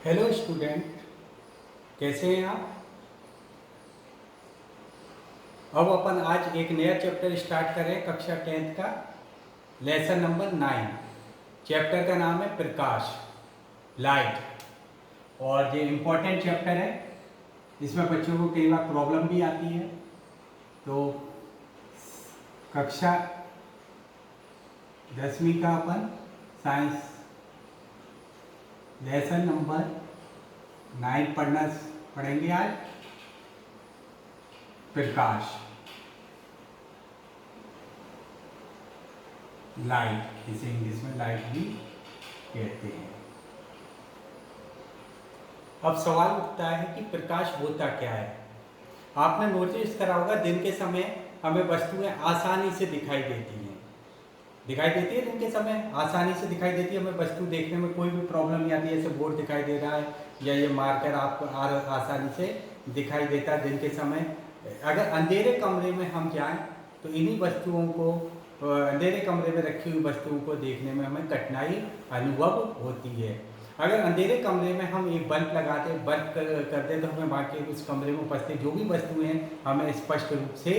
Hello student, कैसे हैं आप। अब अपन आज एक नया चैप्टर स्टार्ट करें कक्षा 10th का लेसन नंबर 9। चैप्टर का नाम है प्रकाश, लाइट। और ये इम्पोर्टेंट चैप्टर है, इसमें बच्चों को कई बार प्रॉब्लम भी आती है। तो कक्षा 10वीं का अपन साइंस लेसन नंबर 9 पढ़ेंगे आज। प्रकाश, लाइट, इसे इंग्लिश में लाइट भी कहते हैं। अब सवाल उठता है कि प्रकाश होता क्या है। आपने नोटिस करा होगा दिन के समय हमें वस्तुएं आसानी से दिखाई देती हैं। दिन के समय आसानी से दिखाई देती है, हमें वस्तु देखने में कोई भी प्रॉब्लम नहीं आती है। जैसे बोर्ड दिखाई दे रहा है या ये मार्कर आपको आसानी से दिखाई देता है दिन के समय। अगर अंधेरे कमरे में हम जाएं तो इन्हीं वस्तुओं को, अंधेरे कमरे में रखी हुई वस्तुओं को देखने में हमें कठिनाई अनुभव होती है। अगर अंधेरे कमरे में हम एक बल्ब लगाते, बल्ब कर दे तो हमें बाकी उस कमरे में उपस्थित जो भी वस्तुएं हैं हमें स्पष्ट रूप से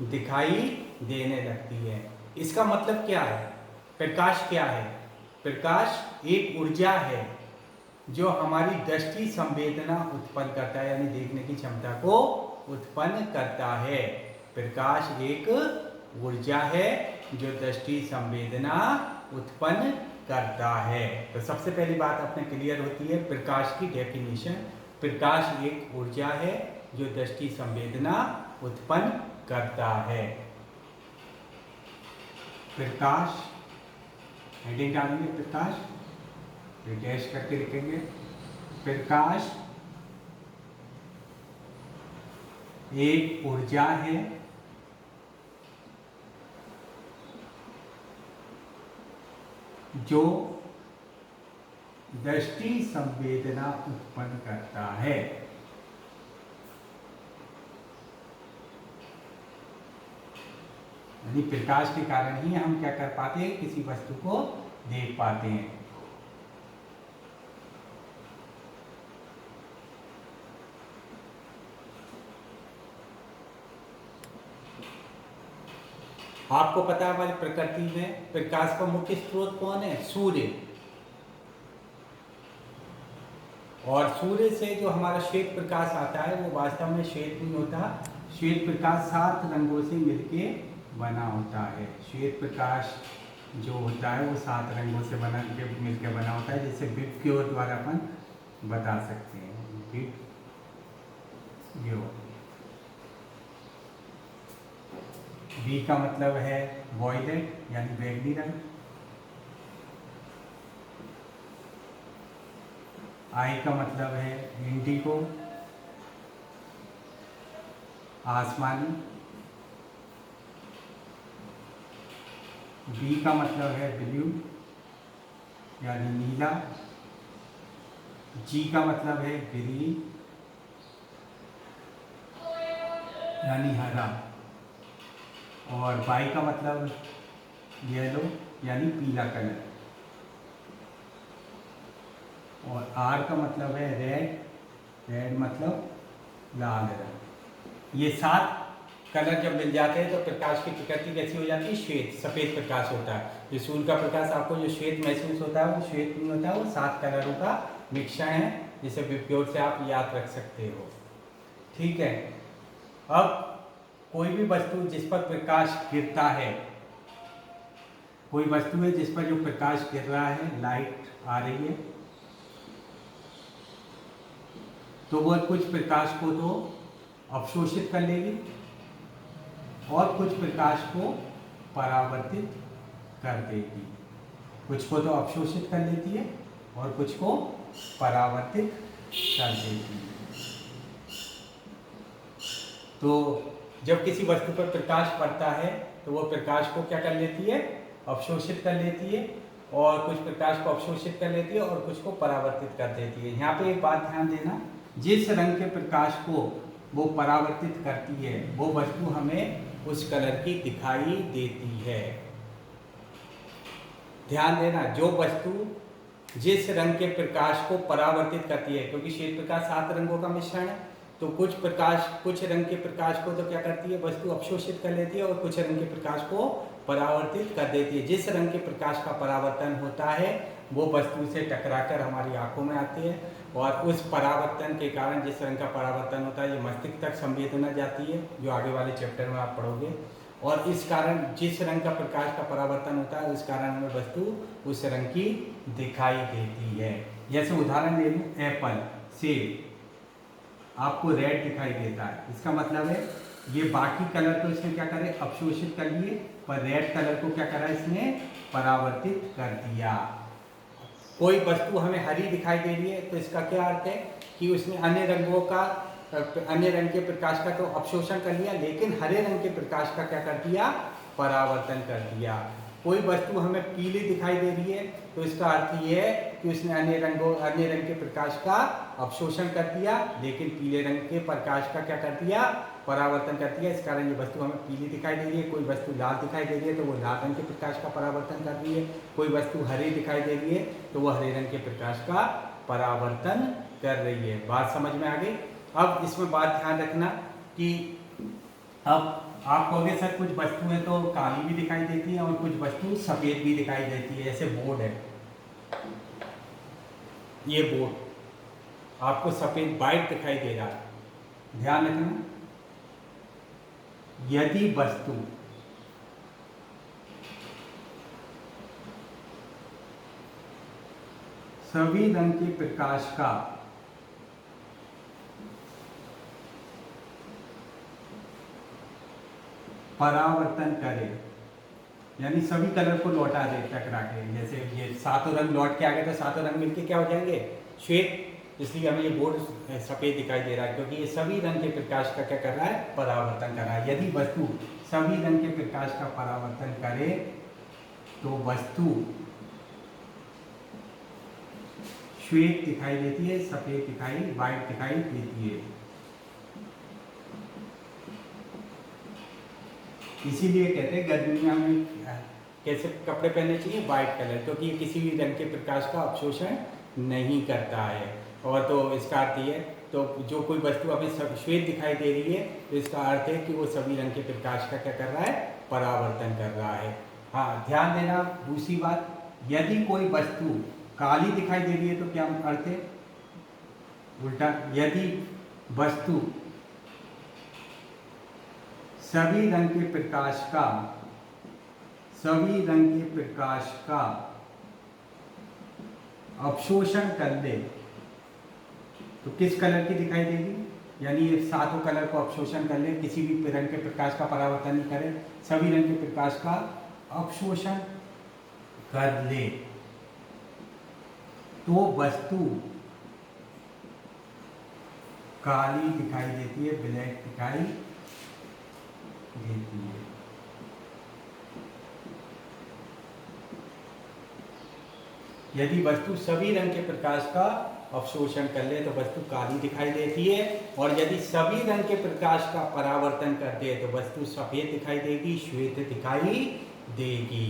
दिखाई देने लगती है। इसका मतलब क्या है? प्रकाश क्या है? प्रकाश एक ऊर्जा है जो हमारी दृष्टि संवेदना उत्पन्न करता है, यानी देखने की क्षमता को उत्पन्न करता है। प्रकाश एक ऊर्जा है जो दृष्टि संवेदना उत्पन्न करता है। तो सबसे पहली बात अपने क्लियर होती है प्रकाश की डेफिनेशन। प्रकाश एक ऊर्जा है जो दृष्टि संवेदना उत्पन्न करता है। प्रकाश, हेडिंग डालेंगे प्रकाश, डैश करके लिखेंगे। प्रकाश एक ऊर्जा है जो दृष्टि संवेदना उत्पन्न करता है। यानी प्रकाश के कारण ही हम क्या कर पाते हैं, किसी वस्तु को देख पाते हैं। आपको पता है हमारी प्रकृति में प्रकाश का मुख्य स्रोत कौन है? सूर्य। और सूर्य से जो हमारा श्वेत प्रकाश आता है वो वास्तव में श्वेत नहीं होता। श्वेत प्रकाश 7 रंगों से मिलके बना होता है। श्वेत प्रकाश जो होता है वो 7 रंगों से मिलकर बना होता है, जिसे विबग्योर द्वारा अपन बता सकते हैं। विबग्योर, बी का मतलब है वॉयलेट यानी बैगनी रंग, आई का मतलब है इंडिगो आसमानी, बी का मतलब है ब्लू यानी नीला, जी का मतलब है ग्रीन यानी हरा, और वाई का मतलब येलो यानी पीला कलर, और आर का मतलब है रेड, रेड मतलब लाल रंग। ये 7 कलर जब मिल जाते हैं तो प्रकाश की प्रकृति कैसी हो जाती है? श्वेत, सफ़ेद प्रकाश होता है। जो सूर्य का प्रकाश आपको जो श्वेत महसूस होता है वो श्वेत नहीं होता है, वो 7 कलरों का मिश्रण है, जिसे विबग्योर से आप याद रख सकते हो। ठीक है। अब कोई भी वस्तु जिस पर प्रकाश गिरता है, कोई वस्तु है जिस पर जो प्रकाश गिर रहा है, लाइट आ रही है, तो वह कुछ प्रकाश को तो अवशोषित कर लेगी और कुछ प्रकाश को परावर्तित कर देगी। कुछ को तो अवशोषित कर लेती है और कुछ को परावर्तित कर देती है। तो जब किसी वस्तु पर प्रकाश पड़ता है तो वह प्रकाश को क्या कर लेती है? अवशोषित कर लेती है, और कुछ प्रकाश को अवशोषित कर लेती है और कुछ को परावर्तित कर देती है। यहाँ पे एक बात ध्यान देना, जिस रंग के प्रकाश को वो परावर्तित करती है वो वस्तु हमें उस कलर की दिखाई देती है। ध्यान देना, जो वस्तु जिस रंग के प्रकाश को परावर्तित करती है, क्योंकि श्वेत प्रकाश 7 रंगों का मिश्रण है, तो कुछ रंग के प्रकाश को तो क्या करती है वस्तु अवशोषित कर लेती है और कुछ रंग के प्रकाश को परावर्तित कर देती है। जिस रंग के प्रकाश का परावर्तन होता है वो वस्तु से टकराकर हमारी आंखों में आती है, और उस परावर्तन के कारण, जिस रंग का परावर्तन होता है, ये मस्तिष्क तक संवेदना जाती है, जो आगे वाले चैप्टर में आप पढ़ोगे। और इस कारण जिस रंग का प्रकाश का परावर्तन होता है उस कारण हमें वस्तु उस रंग की दिखाई देती है। जैसे उदाहरण ले लूँ, एप्पल, सेब, आपको रेड दिखाई देता है, इसका मतलब है ये बाकी कलर को इसने क्या करे, अवशोषित कर लिए, पर रेड कलर को क्या करा, इसने परावर्तित कर दिया। कोई वस्तु हमें हरी दिखाई दे रही है तो इसका क्या अर्थ है कि उसने अन्य रंग के प्रकाश का तो अवशोषण कर लिया, लेकिन हरे रंग के प्रकाश का क्या कर दिया, परावर्तन कर दिया। कोई वस्तु हमें पीली दिखाई दे रही है तो इसका अर्थ ये है कि उसने अन्य रंग के प्रकाश का अवशोषण कर दिया, लेकिन पीले रंग के प्रकाश का क्या कर दिया, परावर्तन कर दिया। इस कारण ये वस्तु हमें पीली दिखाई दे रही है। कोई वस्तु लाल दिखाई दे रही है तो वो लाल रंग के प्रकाश का परावर्तन कर रही है। कोई वस्तु हरी दिखाई दे रही है तो वो हरे रंग के प्रकाश का परावर्तन कर रही है। बात समझ में आ गई। अब इसमें बात ध्यान रखना कि अब आप कहोगे सर कुछ वस्तुएं तो काली भी दिखाई देती है और कुछ वस्तु सफेद भी दिखाई देती है। जैसे बोर्ड है, ये बोर्ड आपको सफेद वाइट दिखाई दे रहा है। ध्यान रखना, यदि वस्तु सभी रंग के प्रकाश का परावर्तन करे, यानी सभी कलर को लौटा दे टकरा के, जैसे ये 7 रंग लौट के आ गए तो 7 रंग मिलके क्या हो जाएंगे, श्वेत। इसलिए हमें ये बोर्ड सफेद दिखाई दे रहा है, क्योंकि ये सभी रंग के प्रकाश का क्या कर रहा है, परावर्तन कर रहा है। यदि वस्तु सभी रंग के प्रकाश का परावर्तन करे तो वस्तु श्वेत दिखाई देती है, सफेद दिखाई, व्हाइट दिखाई देती है। इसीलिए कहते हैं गर्मी में हमें कैसे कपड़े पहनने चाहिए, व्हाइट कलर, क्योंकि ये किसी भी रंग के प्रकाश का अवशोषण नहीं करता है। और तो इसका अर्थ ये, तो जो कोई वस्तु हमें श्वेत दिखाई दे रही है तो इसका अर्थ है कि वो सभी रंग के प्रकाश का क्या कर रहा है, परावर्तन कर रहा है। हाँ, ध्यान देना। दूसरी बात, यदि कोई वस्तु काली दिखाई दे रही है तो क्या अर्थ है, उल्टा। यदि वस्तु सभी रंग के प्रकाश का अवशोषण कर दे तो किस कलर की दिखाई देगी, यानी ये 7 कलर को अवशोषण कर ले, किसी भी रंग के प्रकाश का परावर्तन नहीं करे, सभी रंग के प्रकाश का अवशोषण कर ले, तो वस्तु काली दिखाई देती है, ब्लैक दिखाई देती है। यदि वस्तु सभी रंग के प्रकाश का अवशोषण कर ले तो वस्तु काली दिखाई देती है, और यदि सभी रंग के प्रकाश का परावर्तन कर दे तो वस्तु सफेद दिखाई देगी, श्वेत दिखाई देगी।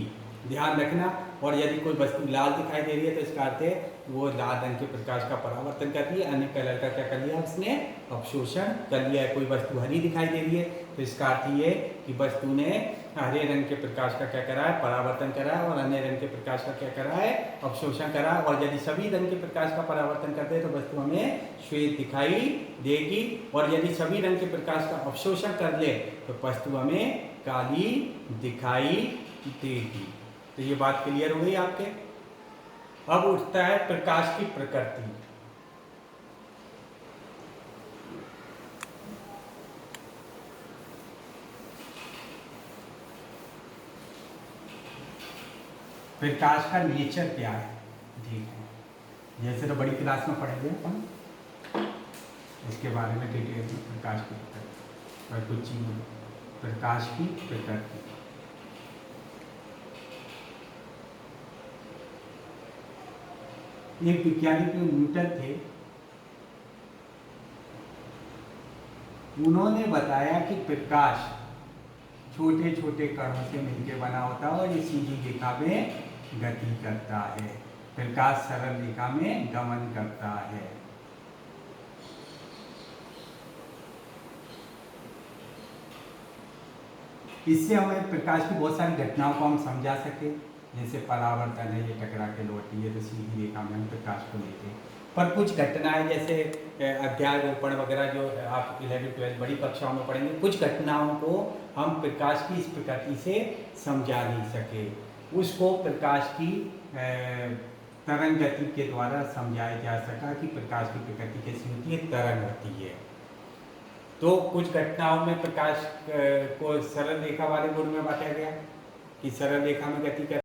ध्यान रखना। और यदि कोई वस्तु लाल दिखाई दे रही है तो इसका अर्थ है वो लाल रंग के प्रकाश का परावर्तन कर रही है, अन्य कलर का क्या कर लिया, उसने अवशोषण कर लिया है। कोई वस्तु हरी दिखाई दे रही है तो इसका अर्थ ये कि वस्तु ने हरे रंग के प्रकाश का क्या करा है, परावर्तन करा है, और अन्य रंग के प्रकाश का क्या करा है, अवशोषण करा है। और यदि सभी रंग के प्रकाश का परावर्तन करते हैं तो वस्तु हमें श्वेत दिखाई देगी, और यदि सभी रंग के प्रकाश का अवशोषण कर ले तो वस्तु हमें काली दिखाई देगी। तो ये बात क्लियर हो गई आपके। अब उठता है प्रकाश की प्रकृति। प्रकाश का नेचर क्या है, ठीक है, जैसे तो बड़ी क्लास में पढ़ेंगे अपन इसके बारे में डिटेल में, प्रकाश की प्रकृति और कुछ चीज़ें, प्रकाश की प्रकृति। एक वैज्ञानिक न्यूटन थे, उन्होंने बताया कि प्रकाश छोटे छोटे कणों से मिलकर बना होता है और ये सीधी रेखा में गति करता है। प्रकाश सरल रेखा में गमन करता है। इससे हमें प्रकाश की बहुत सारी घटनाओं को हम समझा सके, जैसे परावर्तन है, ये टकरा के लौटती है तो सीधी रेखा में हम प्रकाश को लेते हैं। पर कुछ घटनाएं जैसे अध्यारोपण वगैरह जो आप 11-12 बड़ी कक्षाओं में पढ़ेंगे, कुछ घटनाओं को हम प्रकाश की इस प्रकृति से समझा नहीं सके, उसको प्रकाश की तरंग गति के द्वारा समझाया जा सका कि प्रकाश की प्रकृति कैसी होती है, तरंग होती है। तो कुछ घटनाओं में प्रकाश को सरल रेखा वाले गुण में बांटा गया कि सरल रेखा में गति कर